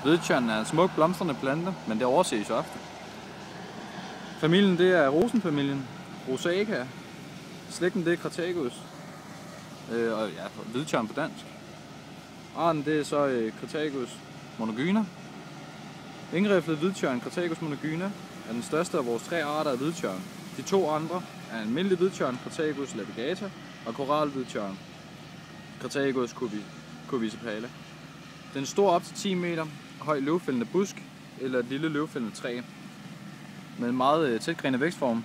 Hvidtjørn er en smuk blomstrende plante, men det overses ofte. Familien det er rosenfamilien, Rosaceae. Slægten det er Crataegus. Og ja, hvidtjørn på dansk. Arten det er så Crataegus monogyna. Indriflet hvidtjørn Crataegus monogyna er den største af vores 3 arter af hvidtjørn. De 2 andre er almindelig hvidtjørn Crataegus laevigata og koralhvidtjørn Crataegus curvicipala. Den er stor op til 10 meter, høj løvfældende busk eller et lille løvfældende træ med en meget tætgrenet vækstform.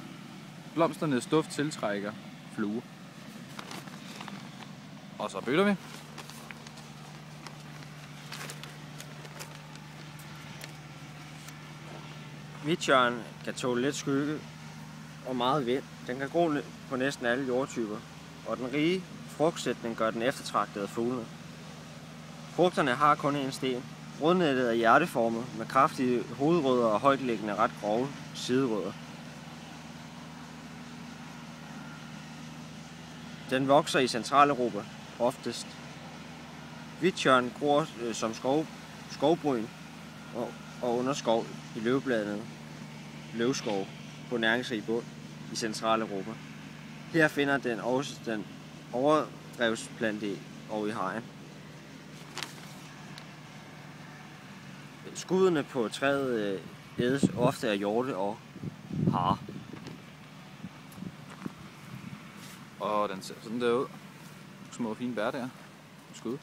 Blomsternes duft tiltrækker fluer. Og så bytter vi. Hvidtjørn kan tåle lidt skygge og meget vind. Den kan gro på næsten alle jordtyper, og den rige frugtsætning gør den eftertragtet af fuglene. Frugterne har kun én sten. Rodnettet er hjerteformet med kraftige hovedrødder og højtliggende ret grove siderødder. Den vokser i Centraleuropa oftest. Hvidtjørn gror som skovbryn og underskov i løvbladene løvskov på næringsrig bund i Centraleuropa. Her finder den også den overdrevsplante og i hegn. Skuddene på træet ædes ofte af hjorte og hare. Og den ser sådan der ud. Små fine bær der. Skud.